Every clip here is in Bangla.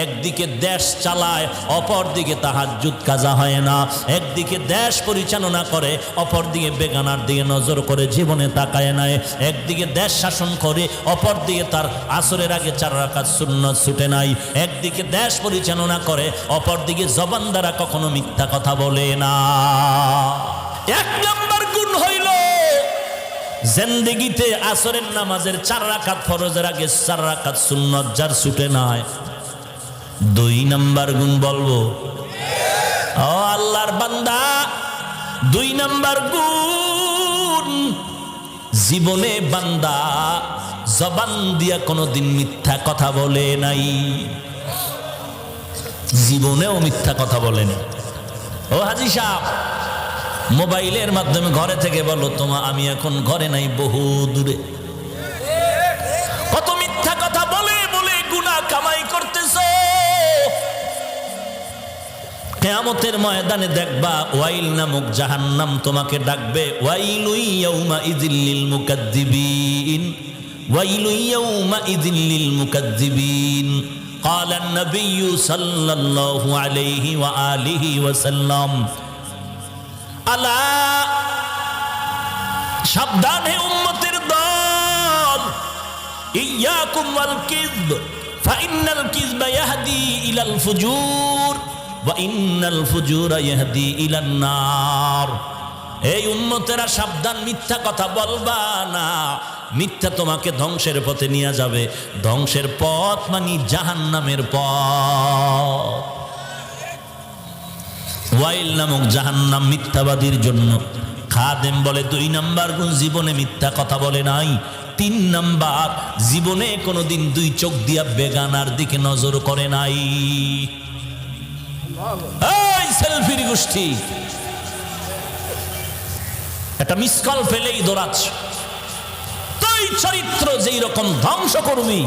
একদিকে দেশ চালায়, অপর দিকে তাহাজ্জুদ কাজা হয় না। একদিকে দেশ পরিচালনা করে, অপর দিকে বেগানার দিকে নজর করে, জীবনে তাকায় নাই। একদিকে দেশ শাসন করে, অপর দিকে তার আসরের আগে 4 রাকাত সুন্নাত ছুটে নাই। একদিকে দেশ পরিচালনা করে, অপর দিকে জবান দ্বারা কখনো মিথ্যা কথা বলে না। 1 নম্বর গুণ হইল জিন্দেগিতে আসরের নামাজের 4 রাকাত ফরজের আগে 4 রাকাত সুন্নাত যার ছুটে নাই। 2 নম্বর গুণ বলবো, ও আল্লাহর বান্দা, 2 নম্বর গুণ, জীবনে বান্দা জবান দিয়া কোনোদিন মিথ্যা কথা বলে নাই, জীবনেও মিথ্যা কথা বলেনি। ও হাজী সাহেব, মোবাইলের মাধ্যমে ঘরে থেকে বলো তোমা আমি এখন ঘরে নাই, বহু দূরে। কত মিথ্যা কথা বলে বলে গুনাহ কামাই করতেছো। কিয়ামতের ময়দানে দেখবা ওয়াইল নামক জাহান্নাম তোমাকে ডাকবে, ওয়াইলু ইয়াউমা ইযিল লিল মুকাদ্দিবিন, ওয়াইলু ইয়াউমা ইযিল লিল মুকাদ্দিবিন। قال النبي صلى الله عليه وآله وسلم আলা, সাবধান হে উম্মতের দল, ইয়াকুম ওয়াল কিযব ফাইন্নাল কিযবা ইয়াহদি ইলাল ফুজুর ওয়া ইন্নাল ফুজুরা ইয়াহদি ইলান নার। এই উম্মতেরা সাবধান, মিথ্যা কথা বলবা না, মিথ্যা তোমাকে ধ্বংসের পথে নিয়ে যাবে। ধ্বংসের পথ মানে জাহান্নামের পথ। ওয়াইল নামক জাহান্নাম মিথ্যাবাদীর জন্য। খাদেম বলে 2 নাম্বার গুণ, জীবনে মিথ্যা কথা বলে নাই। 3 নাম্বার, জীবনে কোনোদিন 2 চোখ দিয়া বেগানার দিকে নজর করে নাই। এই সেলফির গোষ্ঠী, একটা মিস কল পেলেই দৌড়াচ্ছ। তুই চরিত্র যেই রকম ধ্বংস করবি,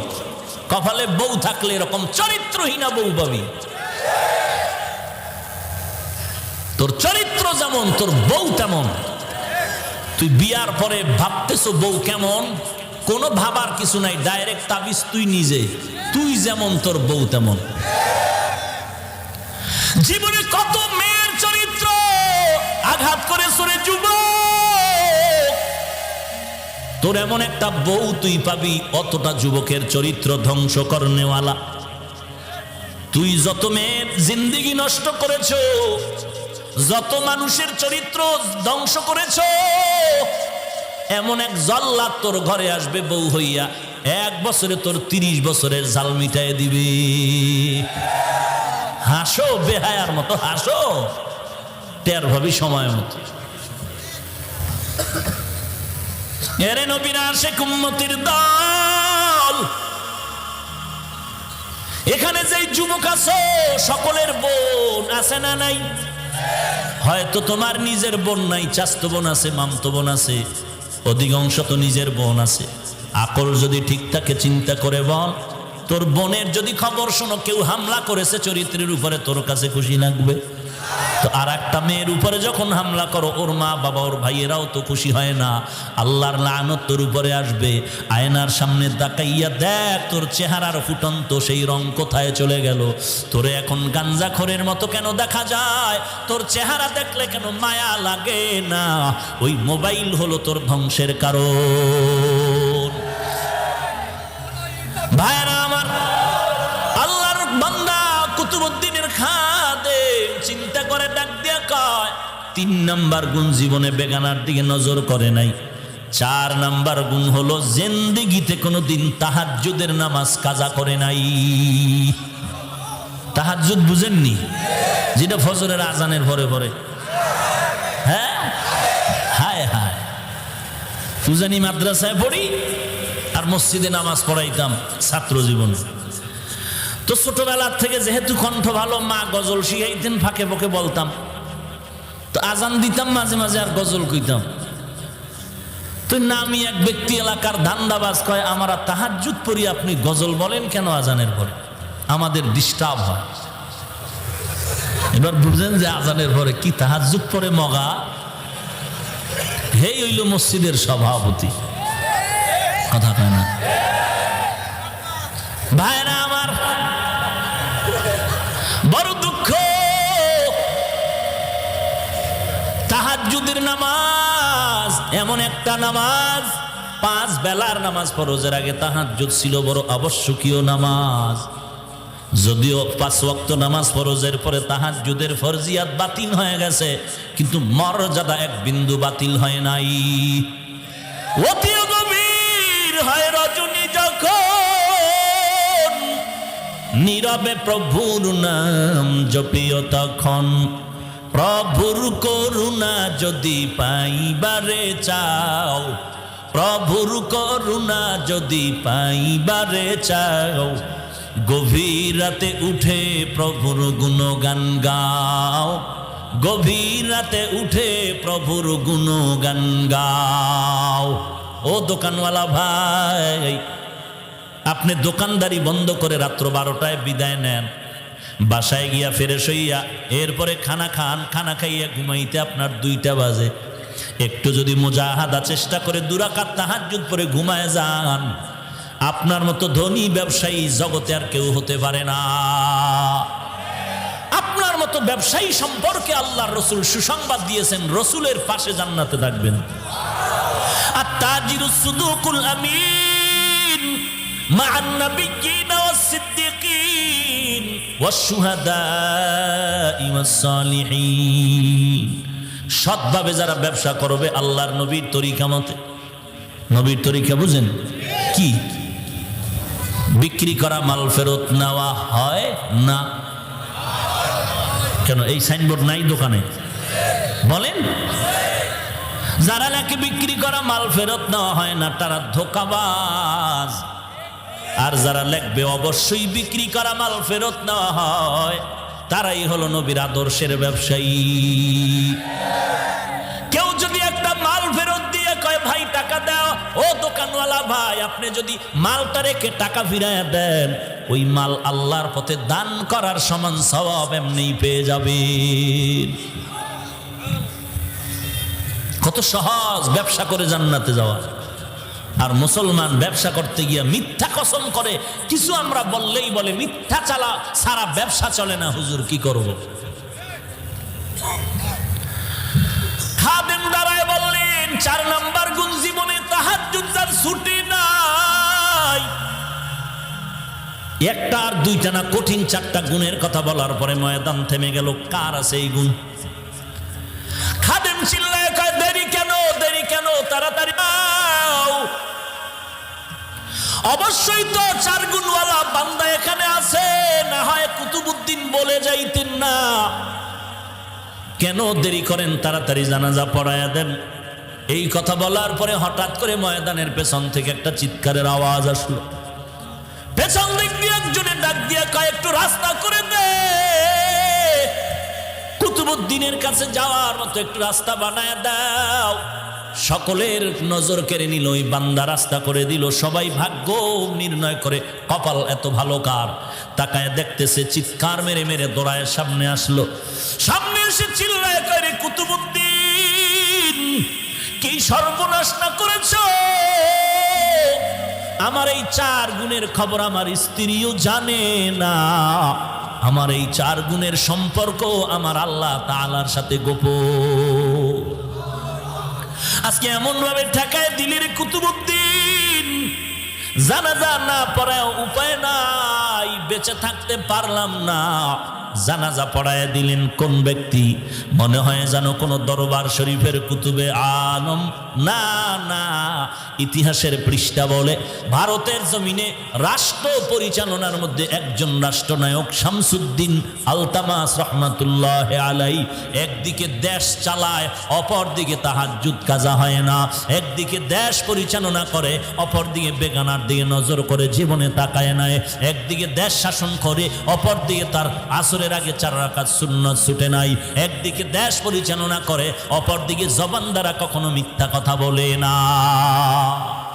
কপালে বউ থাকলে এরকম চরিত্রহীনা বউ পাবি। তোর চরিত্র যেমন তোর বউ তেমন। তুই বিয়ার পরে ভাবতেছো বউ কেমন, কোনো ভাবার কিছু নাই, ডাইরেক্ট তাবিজ তুই নিজে। তুই যেমন তোর বউ তেমন। জীবনে কত মেয়ের চরিত্র আঘাত করে সরে যুবক, তোর এমন একটা বউ তুই পাবি অতটা যুবকের চরিত্র ধ্বংস করনেওয়ালা। তুই যত মেয়ের জিন্দেগি নষ্ট করেছো, যত মানুষের চরিত্র ধ্বংস করেছ, এমন এক জল্লাদ তোর ঘরে আসবে বউ হইয়া, 1 বছরে তোর 30 বছরের জাল মিটাই দিবি। হাসো বেহায়ার মতো, হাসো, টের ভাবি সময় মতো। এরে নবীর আশিক উম্মতের দল, এখানে যেই যুবক আছো সকলের বোন আছে না নাই? হয়তো তোমার নিজের বোন নাই, চাচতো বোন আছে, মামতো বোন আছে, অধিকাংশ তো নিজের বোন আছে। আকল যদি ঠিক থাকে চিন্তা করে বল, তোর বোনের যদি খবর শোনো কেউ হামলা করেছে চরিত্রের উপরে, তোর কাছে খুশি লাগবে? তো আর একটা মেয়ের উপরে যখন হামলা করো, ওর মা বাবা ওর ভাইয়েরাও তো খুশি হয় না। আল্লাহর লানত তোর উপরে আসবে। আয়নার সামনে তাকাইয়া দেখ তোর চেহারার ফুটন্ত সেই রং কোথায় চলে গেল। তোরে এখন গাঞ্জাখোরের মতো কেন দেখা যায়? তোর চেহারা দেখলে কেন মায়া লাগে না? ওই মোবাইল হলো তোর ধ্বংসের কারণ। ভাইরা আমার, আল্লাহর বান্দা কুতুবউদ্দিনের খাদেম চিন্তা করে ডাক দিয়া কয়, 3 নাম্বার গুণ জীবনে বেগানার দিকে নজর করে নাই। 4 নাম্বার গুণ হলো জিন্দেগিতে কোনোদিন তাহাজ্জুদের নামাজ কাজা করে নাই। তাহাজ্জুদ বুঝেননি? যেটা ফজরের আজানের পরে পরে। হ্যাঁ, হায় হায়, ফুজানি মাদ্রাসায় পড়ি আর মসজিদে নামাজ পড়াইতাম ছাত্র জীবনে। তো ছোটবেলার থেকে যেহেতু কণ্ঠ ভালো, মা গজল শিখাইতেন, ফাঁকে ফাঁকে বলতাম। তো আজান দিতাম মাঝে মাঝে আর গজল কইতাম। তো নামি এক ব্যক্তি এলাকার ধান্দাবাজ কয়, আমার তাহাজ্জুদ পড়ি আপনি গজল বলেন কেন আজানের পরে? আমাদের ডিস্টার্ব হয়। এবার বুঝলেন যে আজানের পরে কি তাহাজ্জুদ পড়ে মগা। হেই হইল মসজিদের সভাপতি। কথা কয় না ভাইরা আমার। তাহাজ্জুদের নামাজ এমন একটা নামাজ, 5 বেলার নামাজ ফরজের আগে তাহাজ্জুদ ছিল বড় আবশ্যকীয় নামাজ। যদিও 5 ওয়াক্ত নামাজ ফরজের পরে তাহাজ্জুদের ফরজিয়াত বাতিল হয়ে গেছে, কিন্তু মর্যাদা এক বিন্দু বাতিল হয় নাই। অতি গভীর হয় রজনী যখন, নীরবে প্রভুর নাম জপিও তখন। প্রভুর করুণা যদি পাইবারে চাও, প্রভুর করুণা যদি পাইবারে চাও, গভীর রাতে উঠে প্রভুর গুণগান গাও, গভীর রাতে উঠে প্রভুর গুণগান গাও। ও দোকানওয়ালা ভাই, আপনি দোকানদারি বন্ধ করে রাত্র 12টায় বিদায় নেন, বাসায় গিয়া ফ্রেশ হইয়া এরপরে খানা খান, খানা খাইয়া ঘুমাইতে আপনার 2টা বাজে। একটু যদি মুজাহাদা চেষ্টা করে 2 রাকাত তাহাজ্জুদ পরে ঘুমায় যান, আপনার মতো ধনী ব্যবসায়ী জগতে আর কেউ হতে পারে না। আপনার মতো ব্যবসায়ী সম্পর্কে আল্লাহর রাসূল সুসংবাদ দিয়েছেন, রাসূলের পাশে জান্নাতে থাকবেন। আত-তাজিরুস সুদুকুল আমিন মা'আন নাবিয়্যিন ওয়াস সিদ্দিকিন ওয়াশ শুহাদা'i ওয়াস সালিহিন। সৎভাবে যারা ব্যবসা করবে আল্লাহর নবীর তরিকা মতে, নবীর তরিকা বুঝেন কি? বিক্রি করা মাল ফেরত নেওয়া হয় না। কেন এই সাইনবোর্ড নাই দোকানে? বলেন। যারা নাকি বিক্রি করা মাল ফেরত নেওয়া হয় না তারা ধোঁকাবাজ, আর যারা লিখবে অবশ্যই বিক্রি করা মাল ফেরত নেওয়া হয় তারাই হলো নবীর আদর্শের ব্যবসায়ী। কেউ যদি একটা মাল ফেরত দিয়ে কয় ভাই টাকা দাও, ও দোকানওয়ালা ভাই, আপনি যদি মালটা রেখে টাকা ফিরাইয়া দেন, ওই মাল আল্লাহর পথে দান করার সমান সওয়াব এমনি পেয়ে যাবেন। কত সহজ ব্যবসা করে জান্নাতে যাওয়া। আর মুসলমান ব্যবসা করতে গিয়া মিথ্যা কসম করে, কিছু আমরা বললেই বলে মিথ্যা চালা সারা ব্যবসা চলে না। হুজুর কি করব? খাদেম দাঁড়ায় বললেন 4 নাম্বার গুণ জীবনে তাহাজ্জুদ যার ছুটি নাই। একটা আর 2টা না, কঠিন 4টা গুণের কথা বলার পরে ময়দান থেমে গেল। কার আছে এই গুণ? খাদেম চিল্লায় কয় দেরি কেন, দেরি কেন, তাড়াতাড়ি নাও। অবশ্যই তো 4 গুণওয়ালা বান্দা এখানে আছে, না হয় কুতুবউদ্দিন বলে যাইতেন না। কেন দেরি করেন, তাড়াতাড়ি জানাজা পড়ায়া দেন। এই কথা বলার পরে হঠাৎ করে ময়দানের পেছন থেকে একটা চিৎকারের আওয়াজ আসলো। পেছন দিক দিয়ে একজনে ডাক দিয়ে কয় একটু রাস্তা করে দে, কুতুবউদ্দিনের কাছে যাওয়ার মতো একটু রাস্তা বানায় দাও। সকলের নজর কেড়ে নিল, ওই বান্দা রাস্তা করে দিল। সবাই ভাগ্য নির্ণয় করে কপাল এত ভালো কার। তাকায় দেখতেছে, চিৎকার মেরে মেরে দৌড়ায় সামনে আসলো। সামনে এসে চিল্লায় কয় কুতুবউদ্দিন, কি সর্বনাশ না করেছো? আমার এই 4 গুণের খবর আমার স্ত্রীও জানে না। আমার এই 4 গুণের সম্পর্ক আমার আল্লাহ তাআলার সাথে গোপন। আজকে এমন ভাবে ঠেকায় দিলের কুতুবউদ্দিন, জানাজা না পড়ায় উপায় নাই, বেঁচে থাকতে পারলাম না। জানাজা পড়ায় দিলেন কোন ব্যক্তি? মনে হয় যেন কোন দরবার শরীফের কুতুবে আলম। না না, ইতিহাসের পৃষ্ঠা বলে ভারতের জমিনে রাষ্ট্র পরিচালনার মধ্যে একজন রাষ্ট্রনায়ক শামসুদ্দিন আলতামাস রহমাতুল্লাহ আলাই। একদিকে দেশ চালায়, অপর দিকে তাহাজ্জুদ কাজা হয় না। একদিকে দেশ পরিচালনা করে, অপর দিকে বেগানার দিকে নজর করে, জীবনে তাকায় নাই। একদিকে দেশ শাসন করে, অপর দিকে তার আসরের আগে 4 রাকাত সুন্নাত ছুটে নাই। একদিকে দেশ পরিচালনা করে, অপর দিকে জবান দ্বারা কখনো মিথ্যা কথা বলে না।